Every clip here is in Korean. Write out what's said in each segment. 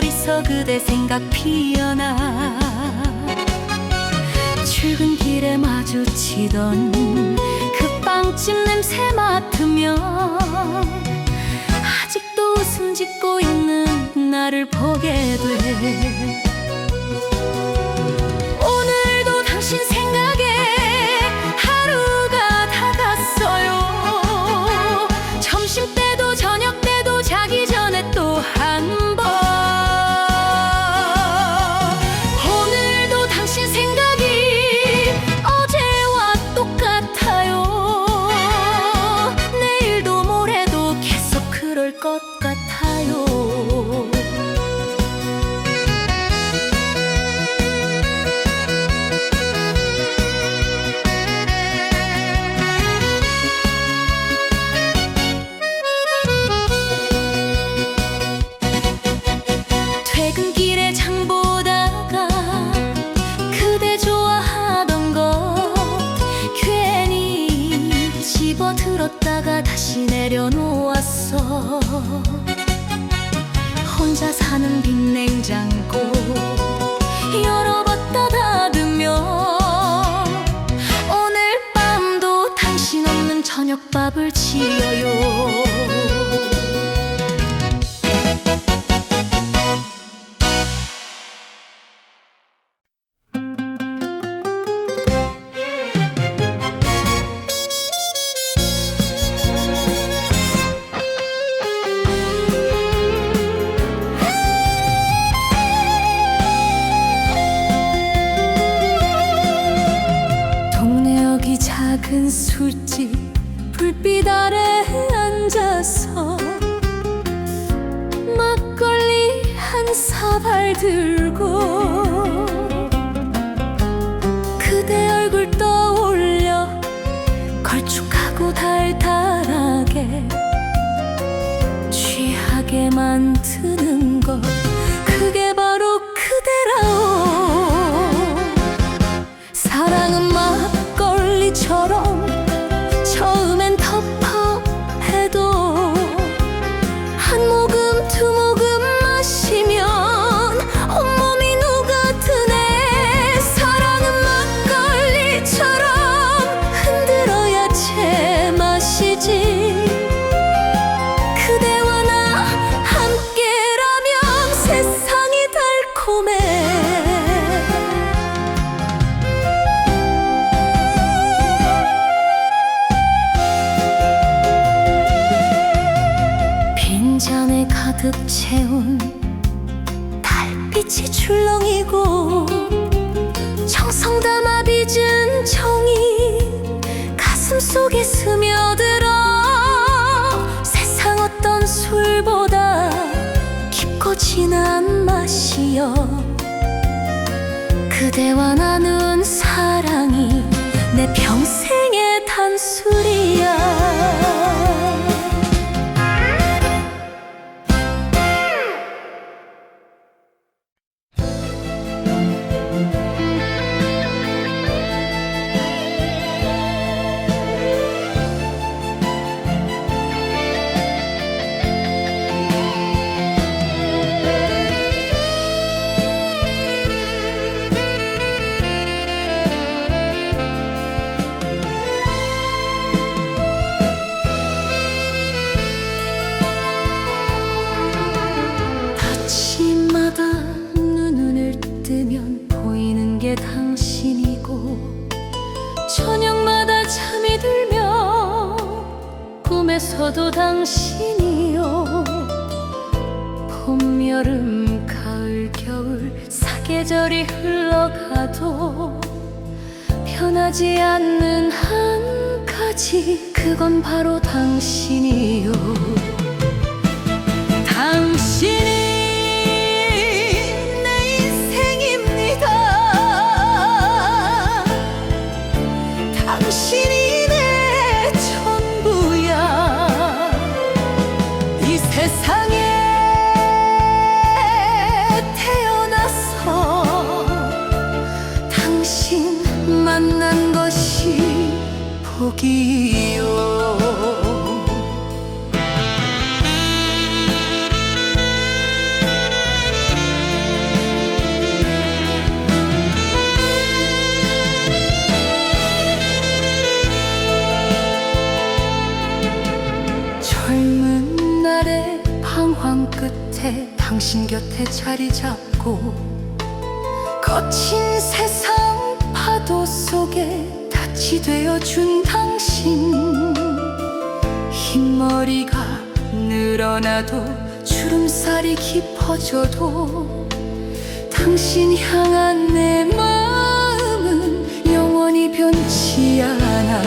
머릿속 그대 생각 피어나. 출근길에 마주치던 그 빵집 냄새 맡으며 아직도 웃음 짓고 있는 나를 보게 돼. 오늘도 당신 생각에 하루가 다 갔어요. 점심때도 저녁때도 자기 전에 또 한 번. 오늘도 당신 생각이 어제와 똑같아요. 내일도 모레도 계속 그럴 것 같아요. 퇴근길에 장 보다가 그대 좋아하던 것 괜히 집어들었다가 다시 내려놓았어. 혼자 사는 빈 냉장고 여러 번 따다듬며 오늘 밤도 당신 없는 저녁밥을 지어요. 작은 술집 불빛 아래 앉아서 막걸리 한 사발 들고 그대 얼굴 떠올려 걸쭉하고 달달하게 취하게 만드는 것, 그게 바로 그대라오. 사랑은 막걸리처럼 처음엔 터퍼해도 한 모금 두 모금 마시면 온몸이 녹아드네. 사랑은 막걸리처럼 흔들어야 제맛이지. 그대와 나 함께라면 세상이 달콤해. 잔에 가득 채운 달빛이 출렁이고 정성 담아 빚은 정이 가슴 속에 스며들어 세상 어떤 술보다 깊고 진한 맛이여. 그대와 나눈 사랑이 내 평생의 단술이야. 아침마다 눈을 뜨면 보이는 게 당신이고 저녁마다 잠이 들면 꿈에서도 당신이요. 봄, 여름, 가을, 겨울 사계절이 흘러가도 변하지 않는 한 가지, 그건 바로 당신이요. 당신이 당신이 내 전부야. 이 세상에 태어나서 당신 만난 것이 복이요. 당신 곁에 자리 잡고 거친 세상 파도 속에 닻이 되어준 당신. 흰머리가 늘어나도 주름살이 깊어져도 당신 향한 내 마음은 영원히 변치 않아.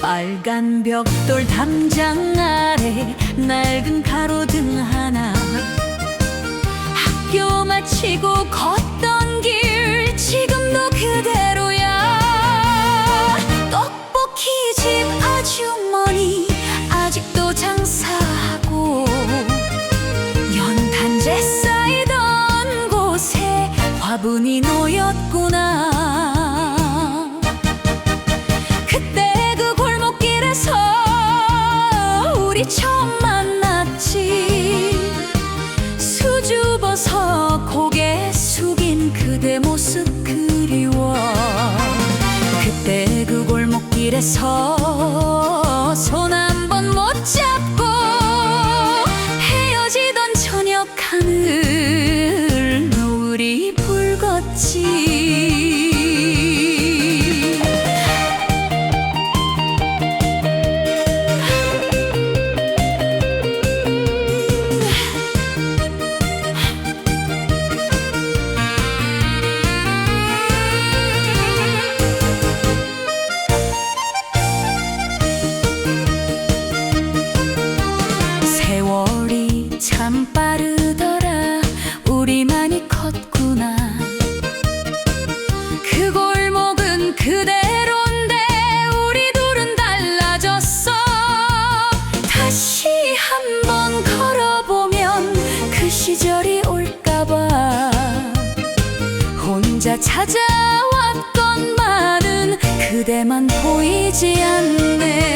빨간 벽돌 담장 아래 낡은 가로등 하나. 학교 마치고 걷던 길 지금도 그대로야. 떡볶이집 아주머니 아직도 장사하고 연탄재 쌓이던 곳에 화분이 놓였구나. 그때 우리 처음 만났지. 수줍어서 고개 숙인 그대 모습 그리워. 그때 그 골목길에서 손 한 번 못 잡고 헤어지던 저녁 하늘 노을이 붉었지. 참 빠르더라. 우리 많이 컸구나. 그 골목은 그대로인데 우리 둘은 달라졌어. 다시 한번 걸어보면 그 시절이 올까봐 혼자 찾아왔건만은 그대만 보이지 않네.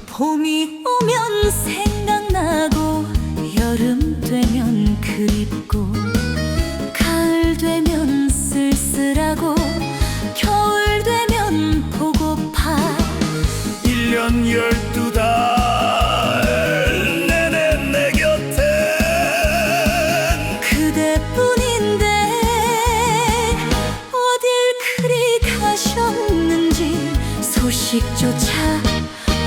봄이 오면 생각나고 여름 되면 그립고 가을 되면 쓸쓸하고 겨울 되면 보고파. 1년 12달 내내 내 곁엔 그대뿐인데 어딜 그리 가셨는지 소식조차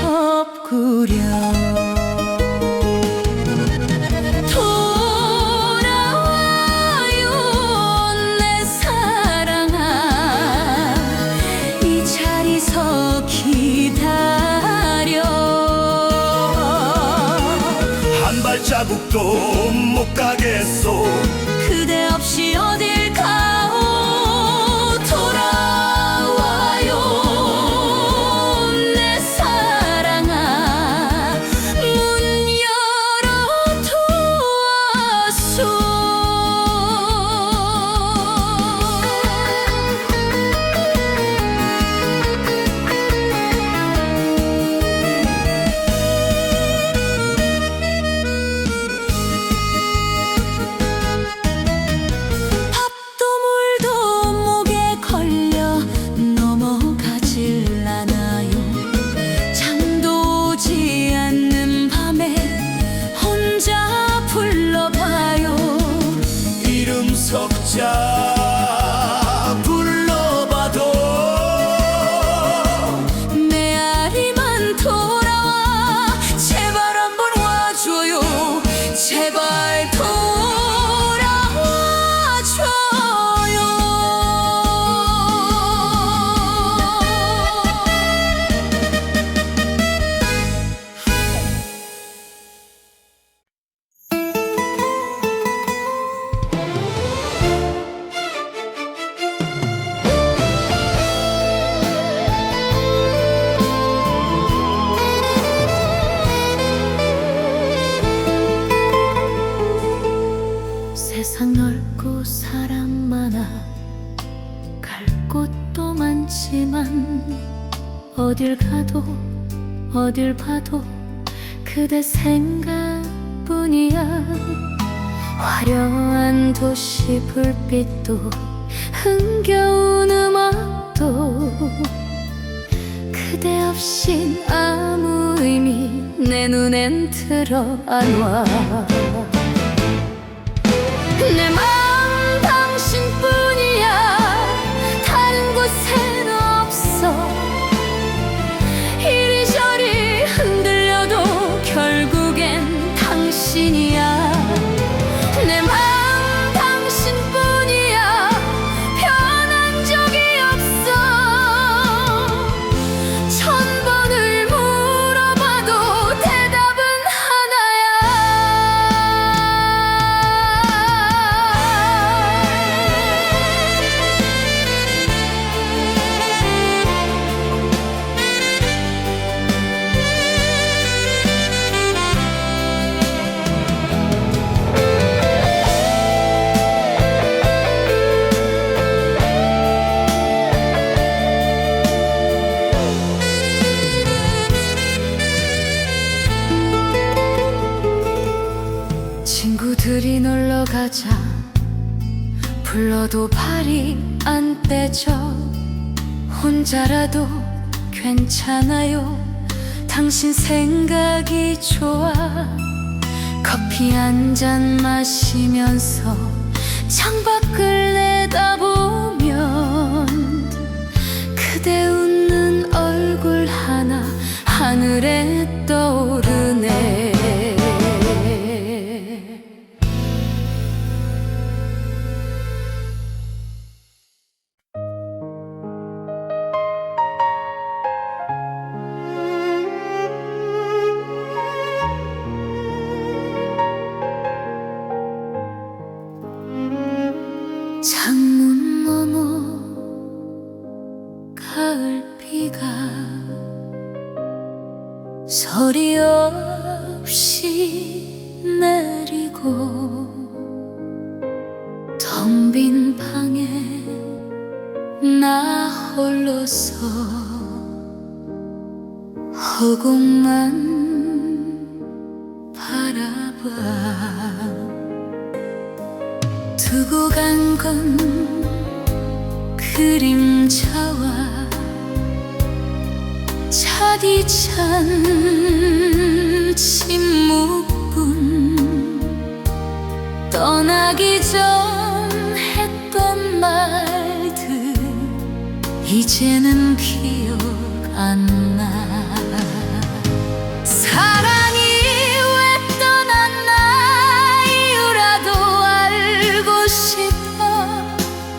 없구려. 돌아와요 내 사랑아. 이 자리서 기다려. 한 발자국도 못 가겠소. 그대 없이 어딜 가오. 돌아와요 내 사랑아. 문 열어두었소. 어딜 가도 어딜 봐도 그대 생각뿐이야. 화려한 도시 불빛도 흥겨운 음악도 그대 없인 아무 의미 내 눈엔 들어 안 와. 내 마음 당신뿐이야. 다른 곳엔 없어. 이리저리 흔들려도 결국엔 당신이야. 내 마음 당신뿐이야. 변한 적이 없어. 천 번을 물어봐도 대답은 하나야. 친구들이 놀러 가자 불러도 발이 안 떼져. 혼자라도 괜찮아요. 당신 생각이 좋아. 커피 한 잔 마시면서 창밖을 내다보면 그대 웃는 얼굴 하나 하늘에 떠오르네. 창문 너머 가을비가 소리 없이 내리고 텅 빈 방에 나 홀로서 허공만 바라봐. 두고 간 건 그림자와 차디찬 침묵뿐. 떠나기 전 했던 말들 이제는 기억 안 나. 사랑이 왜 떠났나 이유라도 알고 싶어.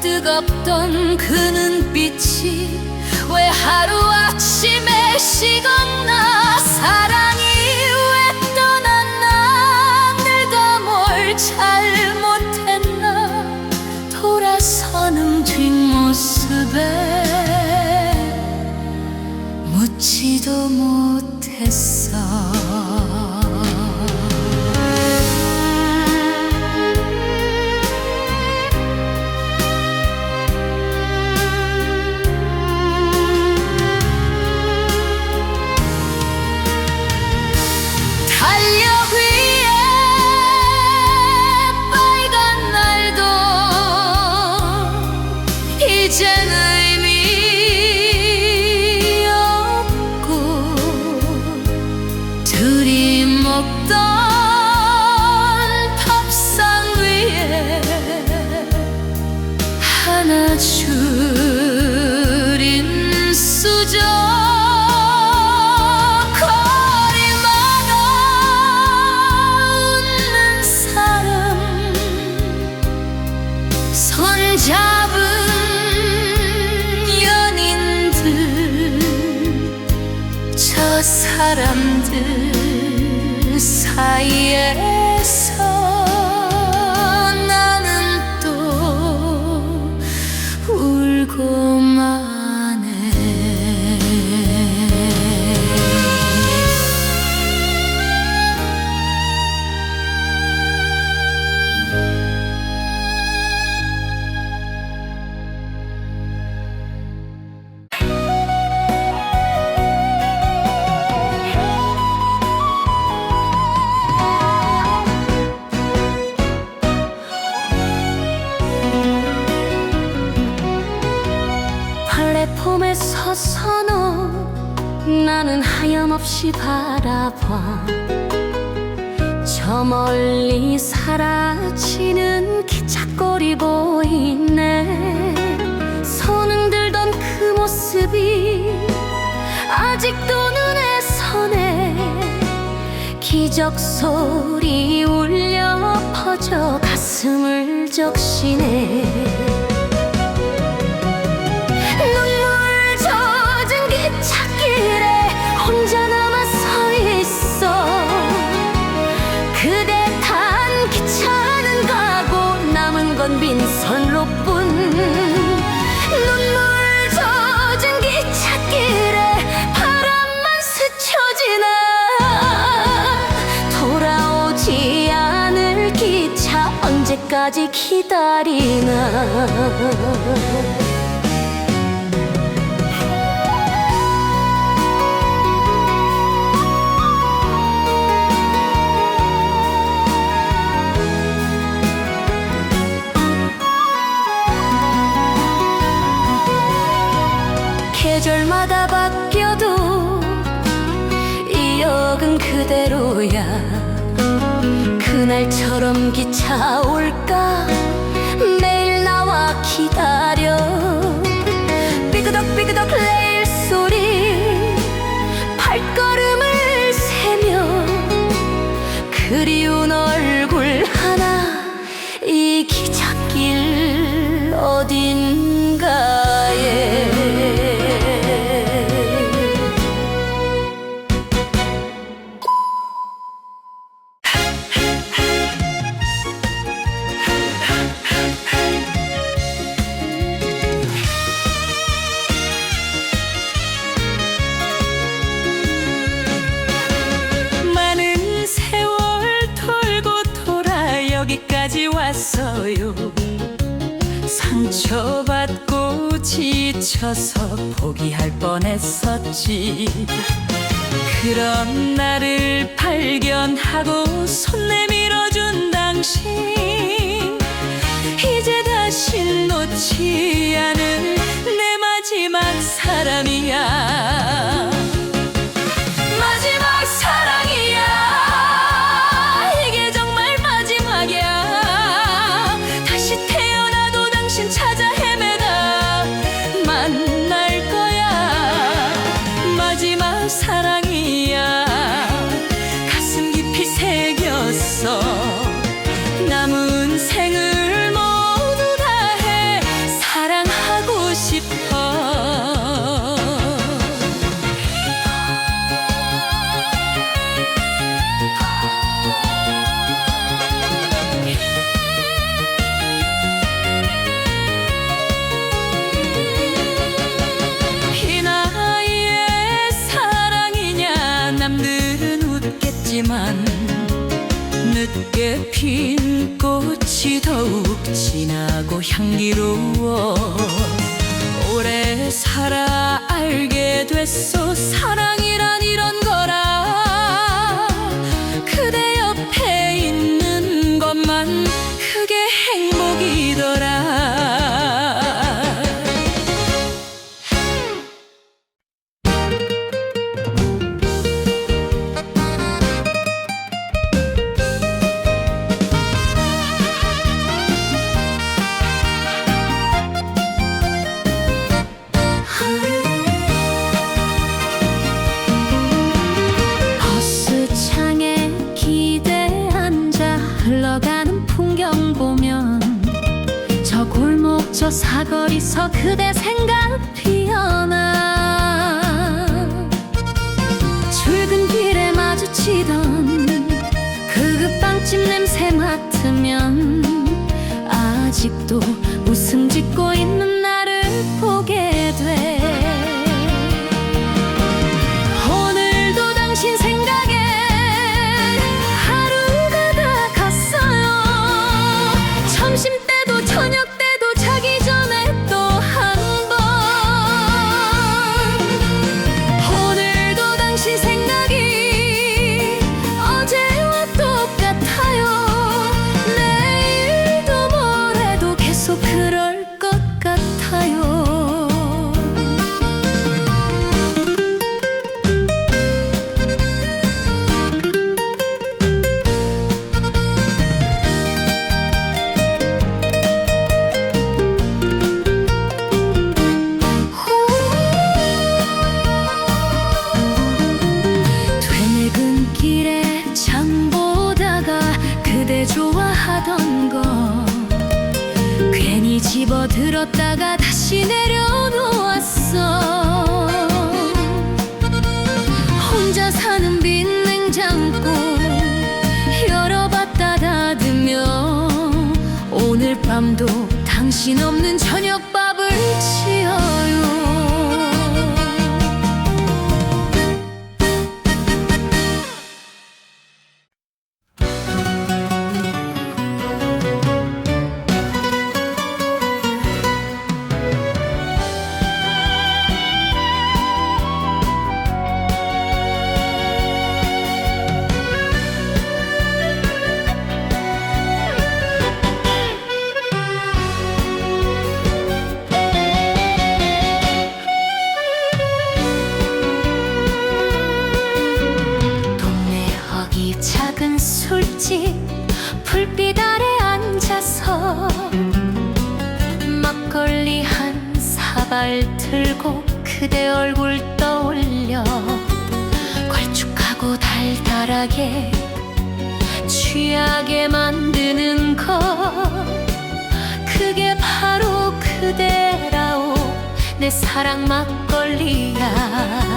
뜨겁던 그 눈빛이 왜 하루아침에 식었나. 사랑이 왜 떠났나. 내가 뭘 잘못했나. 돌아서는 뒷모습에 묻지도 못했어. 달력 위에 빨간 날도 이젠 의미 없고. 둘이 먹던 밥상 위에 하나 줄인 수저. 거리마다 웃는 사람 손잡은 연인들. 저 사람들 사이에서 나는 또 울고만 해. 나는 하염없이 바라봐. 저 멀리 사라지는 기찻골이 보이네. 손을 들던 그 모습이 아직도 눈에 서네. 기적 소리 울려 퍼져 가슴을 적시네. 눈물 젖은 기찻길에 혼자 남아 서 있어. 그대 탄 기차는 가고 남은 건 빈선로뿐. 눈물 젖은 기찻길에 바람만 스쳐 지나. 돌아오지 않을 기차 언제까지 기다리나. 계절마다 바뀌어도 이 역은 그대로야. 그날처럼 기차 올까 매일 나와 기다려. 삐그덕삐그덕 레일 소리 발걸음을 세며 그리운 얼굴 하나 이 기찻길 어딘가에. 여기까지 왔어요. 상처받고 지쳐서 포기할 뻔했었지. 그런 나를 발견하고 손 내밀어준 당신, 이제 다시 놓지 않을 내 마지막 사람이야. 마지막 사랑이야. 다시 태어나도 당신 찾아 헤매다 만날 거야. 마지막 사랑이야. 가슴 깊이 새겼어. 남은 생을 모두 다해 사랑하고 싶어. 늦게 핀 꽃이 더욱 진하고 향기로워. 오래 살아 알게 됐어. 사랑이란 이런 거라. 그대 옆에 있는 것만 그게 행복이더라. 저 사거리서 그대 생각 피어나. 출근길에 마주치던 그 급빵집 냄새 맡으면 아직도 웃음 짓고 있는 나를 보게 돼. 오늘도 당신 생각에 하루가 다 갔어요. 점심 때도 저녁 때도 자기 전에 또 한 번. 오늘도 당신 생각이 어제와 똑같아요. 내일도 모레도 계속 들었다가 다시 내려놓았어. 혼자 사는 빈 냉장고 열어봤다 닫으며 오늘 밤도 당신 없는 저녁밥을 지어요. 작은 술집 불빛 아래 앉아서 막걸리 한 사발 들고 그대 얼굴 떠올려 걸쭉하고 달달하게 취하게 만드는 것, 그게 바로 그대라오 내 사랑 막걸리야.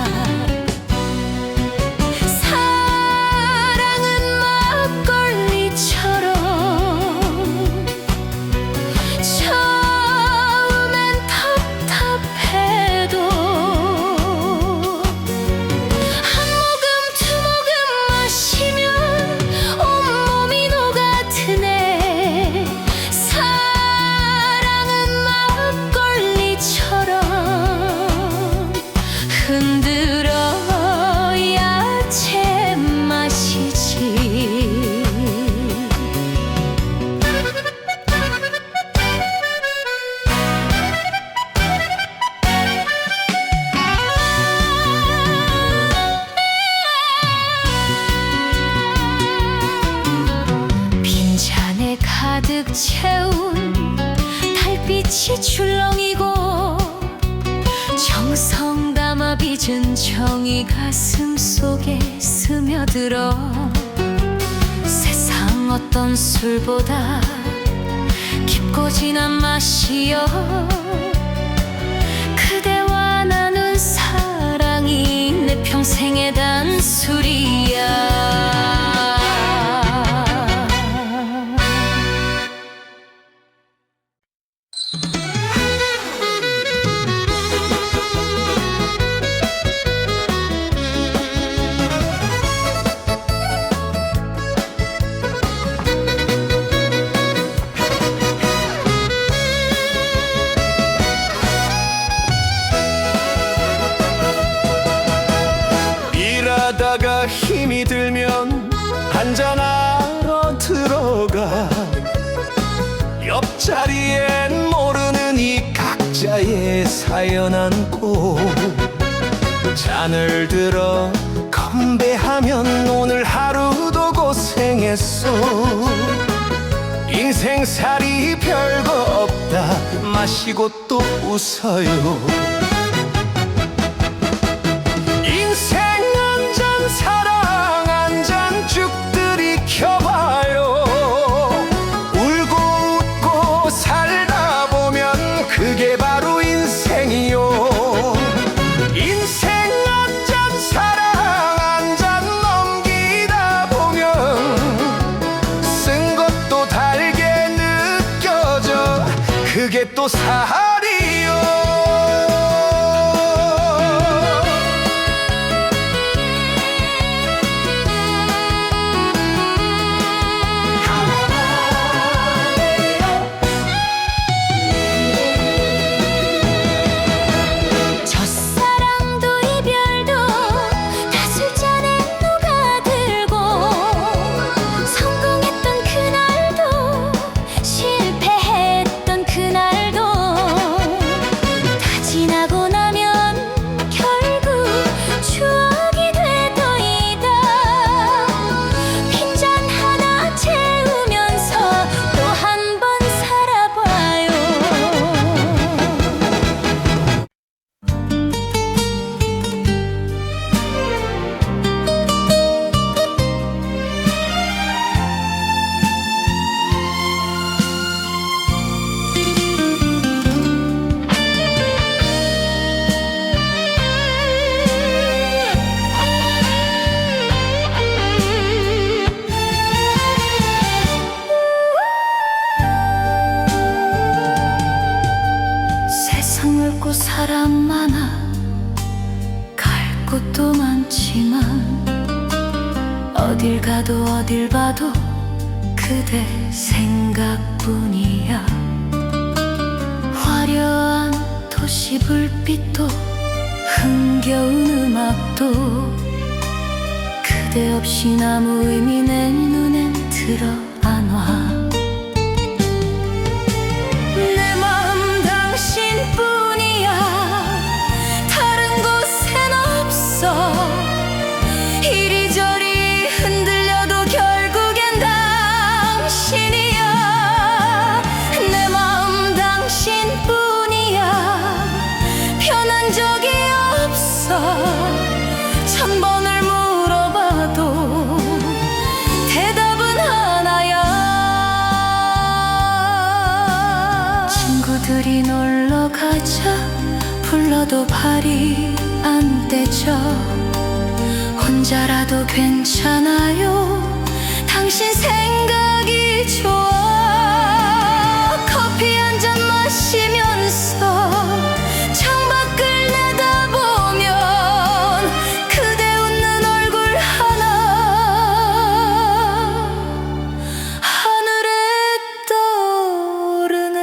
흔들어야 제맛이지. 빈잔에 가득 채운 달빛이 출렁이고 정성 담아 빚은 정이 가슴 속에 스며들어 세상 어떤 술보다 깊고 진한 맛이여. 그대와 나눈 사랑이 내 평생의 단술이야. 일하다가 힘이 들면 한잔하러 들어가. 옆자리엔 모르는 이 각자의 사연 안고 잔을 들어 건배하면 오늘 하루도 고생했어. 인생살이 별거 없다 마시고 또 웃어요. 사랑 한 잔 쭉 들이켜봐요. 울고 웃고 살다 보면 그게 바로 인생이요. 인생 한 잔 사랑 한 잔 넘기다 보면 쓴 것도 달게 느껴져. 그게 또 살이요. 성공했던 그날도 실패했던 그날도 것도 많지만 어딜 가도 어딜 봐도 그대 생각뿐이야. 화려한 도시 불빛도 흥겨운 음악도 그대 없인 아무 의미 내 눈엔 들어 안 와. 내 마음 당신뿐이야. 다른 곳엔 없어. 이리저리 흔들려도 결국엔 당신이야. 내 마음 당신뿐이야. 변한 적이 없어. 천 번을 물어봐도 대답은 하나야. 친구들이 놀러 가자 불러도 발이 안 떼져. 혼자라도 괜찮아요. 당신 생각이 좋아. 커피 한 잔 마시면서 창밖을 내다보면 그대 웃는 얼굴 하나 하늘에 떠오르네.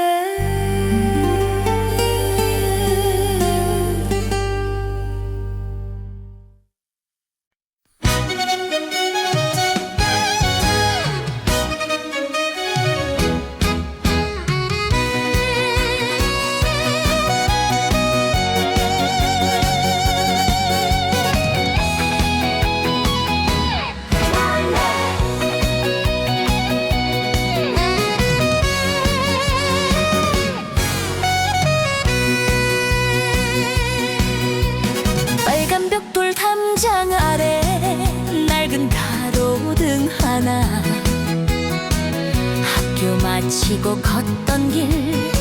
빨간 벽돌 담장 아래 낡은 가로등 하나. 학교 마치고 걷던 길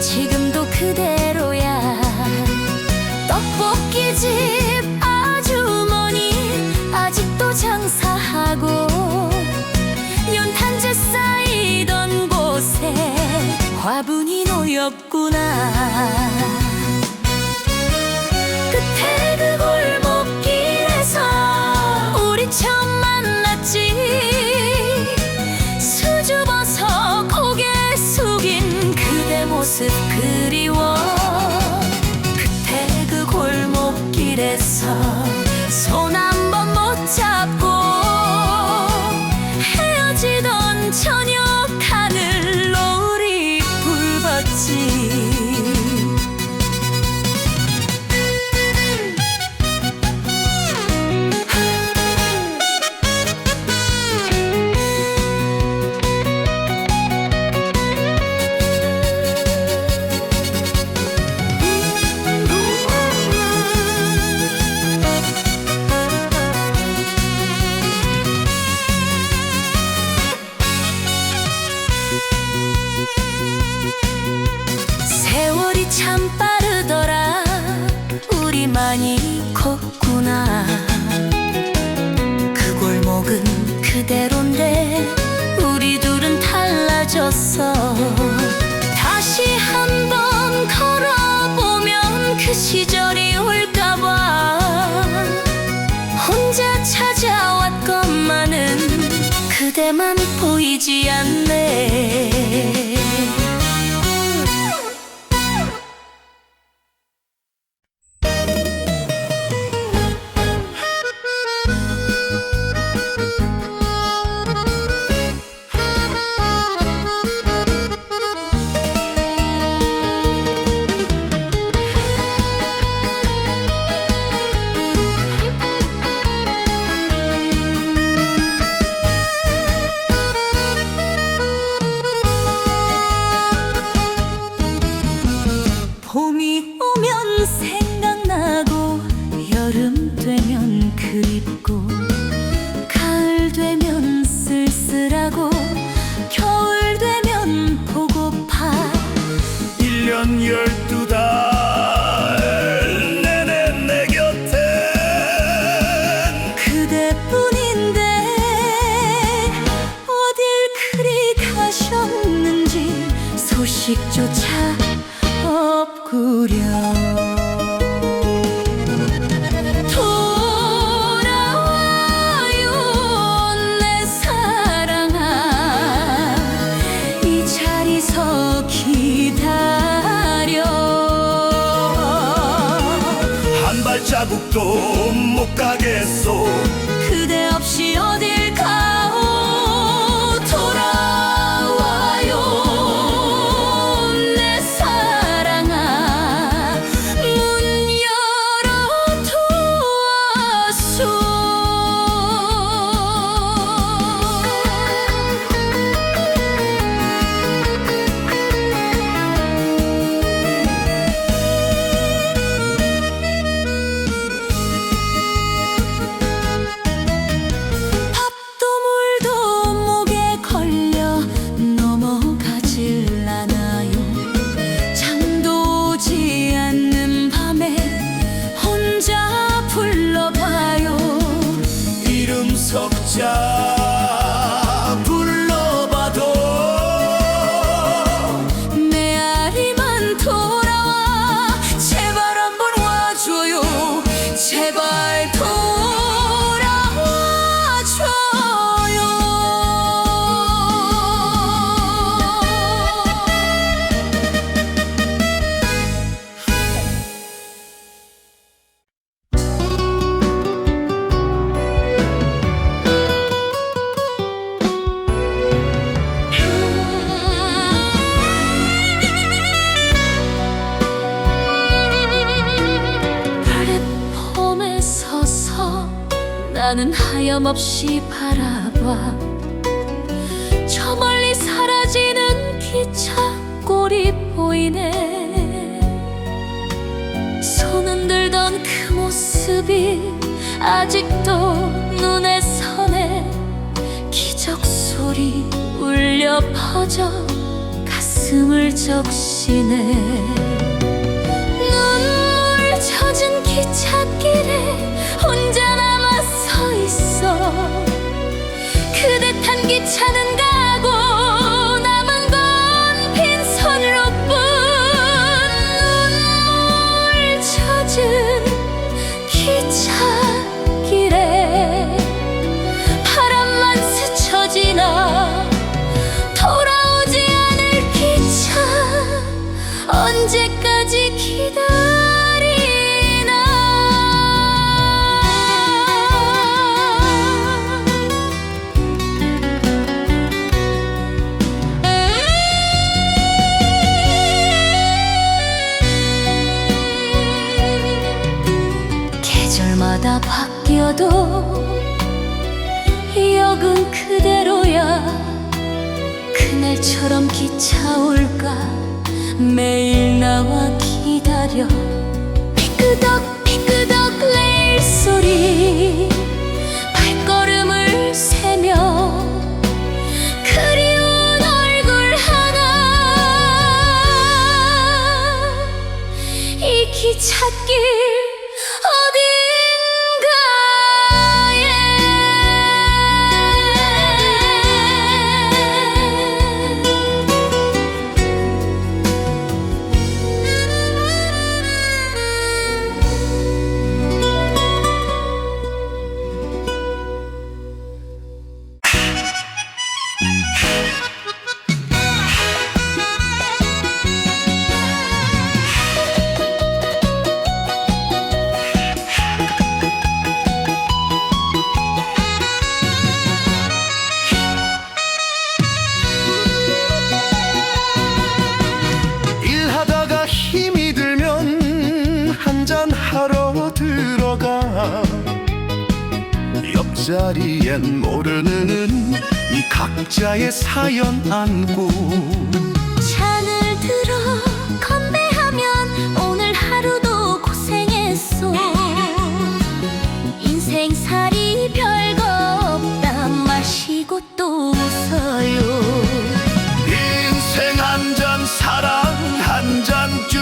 지금도 그대로야. 떡볶이집 아주머니 아직도 장사하고 연탄재 쌓이던 곳에 화분이 놓였구나. 끝에 그 골목길에서 우리 처음 만났지. 수줍어서 고개 숙인 그대 모습 그리워. 끝에 그 골목길에서 손 한 번 못 잡고 헤어지던 저녁 하늘 노을이 붉었지. 세월이 참 빠르더라. 우리 많이 컸구나. 그 골목은 그대로인데 우리 둘은 달라졌어. 다시 한번 걸어보면 그 시절이 올까봐 혼자 찾아왔건만은 그대만 보이지 않네. 봄이 오면 생각나고 여름 되면 그립고 가을 되면 쓸쓸하고 겨울 되면 보고파. 1년 12달 내내 내 곁엔 그대뿐인데 어딜 그리 가셨는지 소식조차 없구려. 발자국도 못 가겠소. 그대 없이 어딜 가오. 돌아와요 내 사랑아. 문 열어두었소. 밥도 물도 목에 걸려 넘어가질 않아요. 잠도 오지 않는 밤에 혼자 불러봐요. 이름 석자 불러봐도 메아리만 돌아와. 제발 한번 와줘요. 제발 플랫폼에 서서 나는 하염없이 바라봐. 저 멀리 사라지는 기차 꼴이 보이네. 손 흔들던 그 모습이 아직도 눈에 선해. 기적 소리 울려 퍼져 가슴을 적시네. 눈물 젖은 기찻길에 혼자 남아 서 있어. 그대 탄 기차는 가고 남은 건 빈손으로뿐. 눈물 젖은 기찻길에 바람만 스쳐 지나. 돌아오지 않을 기차 언제까지 기다리나. 계절마다 바뀌어도 역은 그대로야. 그날처럼 기차 올까 매일 나와 기다려. 피끄덕 피끄덕 레일 소리 발걸음을 세며 그리운 얼굴 하나. 이 기찻길 일하다가 힘이 들면 한잔하러 들어가. 옆자리엔 모르는 이 각자의 사연 안고. 잔을 들어 건배하면 오늘 하루도 고생했어. 인생살이 별거 없다 마시고 또 웃어요. 인생 한 잔 사랑 한 잔 쭉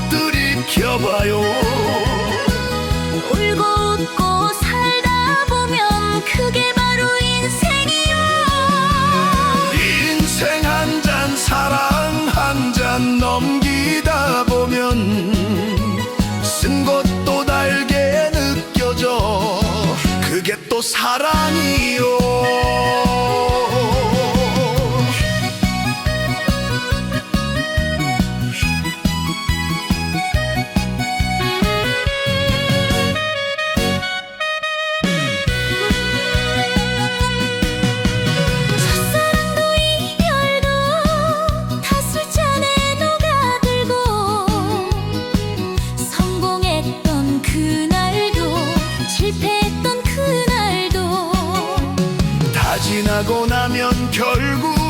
들이켜봐요. 울고 웃고 살다 보면 그게 바로 인생이요. 인생 한 잔 사랑 한 잔 넘기다 보면 쓴 것도 달게 느껴져. 그게 또 사랑이요. 지나고 나면 결국